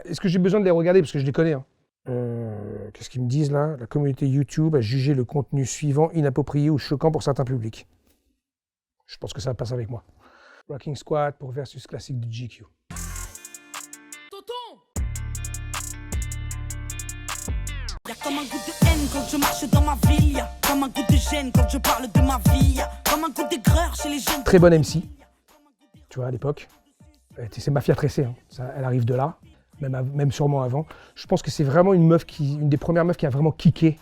Est-ce que j'ai besoin de les regarder? Parce que je les connais. Hein. Qu'est-ce qu'ils me disent là? La communauté YouTube a jugé le contenu suivant inapproprié ou choquant pour certains publics. Je pense que ça passe avec moi. Rocking Squat pour versus classique du GQ. Y'a comme un goût de haine quand je marche dans ma ville. Y'a comme un goût de gêne quand je parle de ma vie. Y'a comme un goût d'aigreur chez les jeunes. Très bonne MC, tu vois, à l'époque. C'est Mafia Tressé, hein. Ça, elle arrive de là, même sûrement avant. Je pense que c'est vraiment une des premières meufs qui a vraiment kické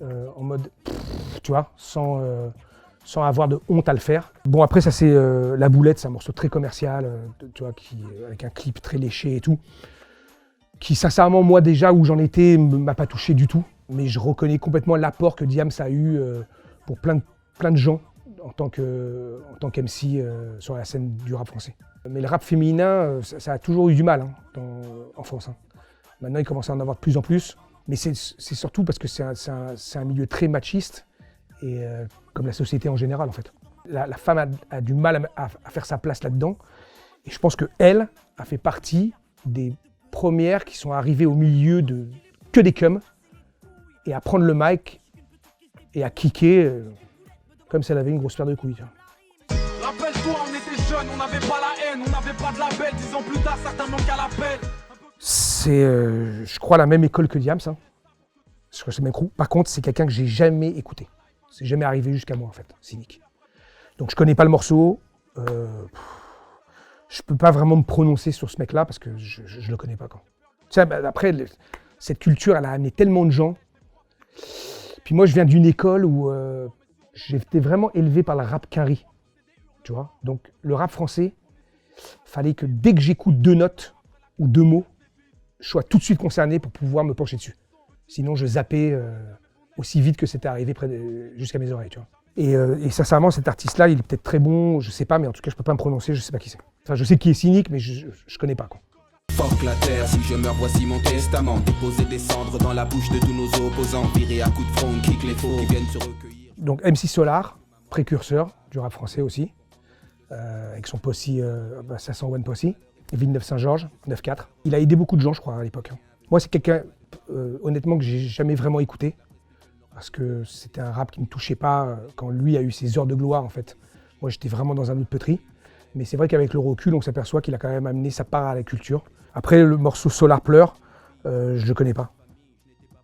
en mode, tu vois, sans avoir de honte à le faire. Bon, après, ça c'est La Boulette, c'est un morceau très commercial, tu vois, avec un clip très léché et tout. Qui, sincèrement, moi déjà, où j'en étais, m'a pas touché du tout. Mais je reconnais complètement l'apport que Diams a eu pour plein de gens en tant qu'MC sur la scène du rap français. Mais le rap féminin, ça a toujours eu du mal hein, en France. Hein. Maintenant, il commence à en avoir de plus en plus. Mais c'est surtout parce que c'est un milieu très machiste, et comme la société en général, en fait. La femme a du mal à faire sa place là-dedans. Et je pense qu'elle a fait partie des premières qui sont arrivées au milieu de que des cums et à prendre le mic et à kicker comme si elle avait une grosse paire de couilles. Rappelle-toi, on était jeunes, on n'avait pas la haine, on n'avait pas de label. 10 ans plus tard, certains manquent à l'appel. C'est, je crois, la même école que Diams. Hein. Je crois que c'est le même crew. Par contre, c'est quelqu'un que j'ai jamais écouté. C'est jamais arrivé jusqu'à moi, en fait, Cynic. Donc je connais pas le morceau. Je peux pas vraiment me prononcer sur ce mec-là parce que je le connais pas. Quoi. Tu sais, après, cette culture, elle a amené tellement de gens. Puis moi, je viens d'une école où j'étais vraiment élevé par le rap quinri. Tu vois. Donc le rap français, fallait que dès que j'écoute 2 notes ou 2 mots, je sois tout de suite concerné pour pouvoir me pencher dessus. Sinon, je zappais aussi vite que c'était arrivé jusqu'à mes oreilles. Tu vois. Et sincèrement, cet artiste-là, il est peut-être très bon, je sais pas, mais en tout cas, je peux pas me prononcer, je sais pas qui c'est. Enfin, je sais qui est Cynic, mais je connais pas, quoi. Fuck la terre, si je meurs, voici mon testament. Déposer des cendres dans la bouche de tous nos opposants. Virer à coups de front, kick les faux qui viennent se recueillir. Donc MC Solar, précurseur du rap français aussi, avec son posse 501 Posse, Villeneuve Saint-Georges, 9-4. Il a aidé beaucoup de gens, je crois, à l'époque. Hein. Moi, c'est quelqu'un, honnêtement, que j'ai jamais vraiment écouté. Parce que c'était un rap qui ne me touchait pas quand lui a eu ses heures de gloire, en fait. Moi, j'étais vraiment dans un autre peutri. Mais c'est vrai qu'avec le recul, on s'aperçoit qu'il a quand même amené sa part à la culture. Après, le morceau Solar Pleure, je le connais pas.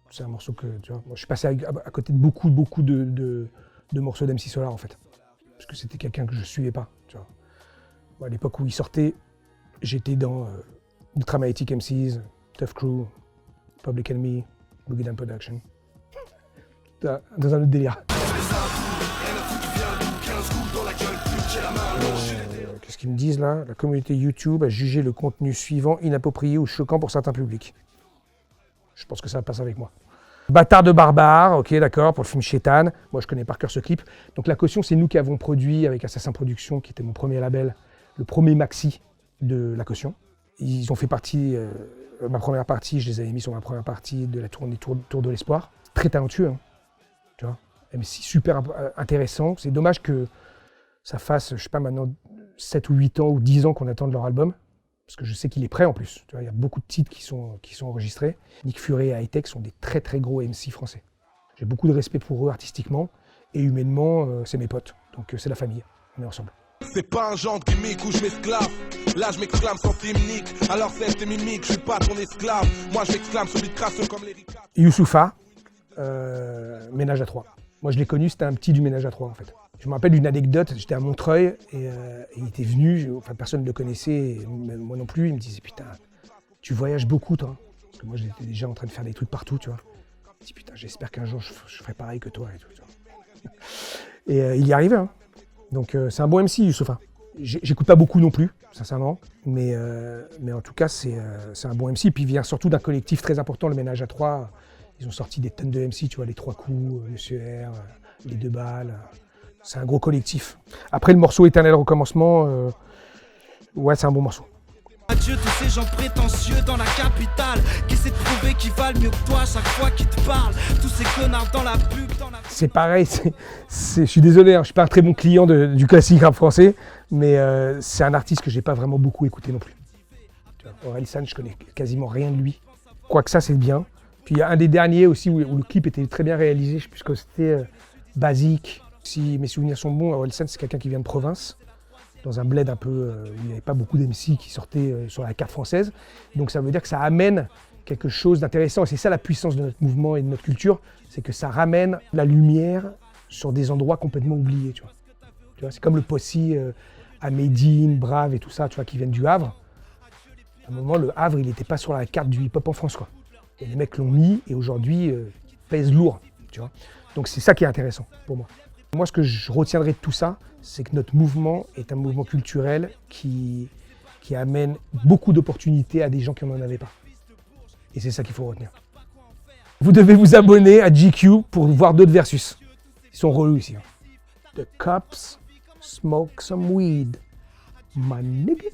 C'est un morceau que, tu vois, moi, je suis passé à côté de beaucoup de morceaux d'MC Solar, en fait. Parce que c'était quelqu'un que je suivais pas, tu vois. Moi, à l'époque où il sortait, j'étais dans Ultramatic MCs, Tough Crew, Public Enemy, Boogie Down Production. Dans un autre délire. Qu'est-ce qu'ils me disent là? La communauté YouTube a jugé le contenu suivant inapproprié ou choquant pour certains publics. Je pense que ça passe avec moi. Bâtard de barbare, ok d'accord, pour le film Chétan. Moi je connais par cœur ce clip. Donc La Caution, c'est nous qui avons produit avec Assassin Productions, qui était mon premier label, le premier maxi de La Caution. Ils ont fait partie, ma première partie, je les avais mis sur ma première partie de la tournée Tour de l'Espoir. Très talentueux, hein. Tu vois, mais c'est super intéressant. C'est dommage que ça fasse, je sais pas maintenant, 7 ou 8 ans ou 10 ans qu'on attend de leur album. Parce que je sais qu'il est prêt en plus. Tu vois, il y a beaucoup de titres qui sont enregistrés. Nick Fury et High-Tech sont des très très gros MC français. J'ai beaucoup de respect pour eux artistiquement. Et humainement, c'est mes potes. Donc c'est la famille. On est ensemble. C'est pas un genre de gimmick où je m'esclave. Là je m'exclame sans timnique. Alors c'est tes mimiques, je suis pas ton esclave. Moi je m'exclame sur des crasseux comme les ricains. Youssoupha, Ménage à 3. Moi je l'ai connu, c'était un petit du Ménage à 3 en fait. Je me rappelle d'une anecdote, j'étais à Montreuil et il était venu, enfin personne ne le connaissait, moi non plus, il me disait putain, tu voyages beaucoup toi. Parce que moi j'étais déjà en train de faire des trucs partout, tu vois. Il me dit putain, j'espère qu'un jour je ferai pareil que toi et tout. Tu vois. Et il y arrivait, hein. Donc c'est un bon MC, Youssoupha. J'écoute pas beaucoup non plus, sincèrement, mais en tout cas c'est un bon MC. Puis il vient surtout d'un collectif très important, le Ménage à 3. Ils ont sorti des tonnes de MC, tu vois, les 3 coups, Monsieur R, les 2 balles. C'est un gros collectif. Après le morceau Éternel Recommencement, ouais c'est un bon morceau. Adieu tous ces gens prétentieux dans la capitale qui s'est trouvé qui valent mieux que toi chaque fois qu'ils te parlent. Tous ces connards dans la pub, dans la... C'est pareil, je suis désolé, hein, je suis pas un très bon client du classique rap français, mais c'est un artiste que j'ai pas vraiment beaucoup écouté non plus. Orelsan, je connais quasiment rien de lui. Quoique ça, c'est bien. Puis il y a un des derniers aussi où le clip était très bien réalisé, puisque c'était basique. Si mes souvenirs sont bons, Orelsan, c'est quelqu'un qui vient de province, dans un bled un peu où il n'y avait pas beaucoup d'MC qui sortaient sur la carte française. Donc ça veut dire que ça amène quelque chose d'intéressant. Et c'est ça la puissance de notre mouvement et de notre culture, c'est que ça ramène la lumière sur des endroits complètement oubliés. Tu vois, c'est comme le Posse à Médine, Brave et tout ça, tu vois, qui viennent du Havre. À un moment, le Havre, il n'était pas sur la carte du hip-hop en France, quoi. Et les mecs l'ont mis et aujourd'hui pèse lourd, tu vois. Donc c'est ça qui est intéressant pour moi. Moi, ce que je retiendrai de tout ça, c'est que notre mouvement est un mouvement culturel qui amène beaucoup d'opportunités à des gens qui n'en avaient pas. Et c'est ça qu'il faut retenir. Vous devez vous abonner à GQ pour voir d'autres versus. Ils sont relous ici. The cops smoke some weed, my nigga.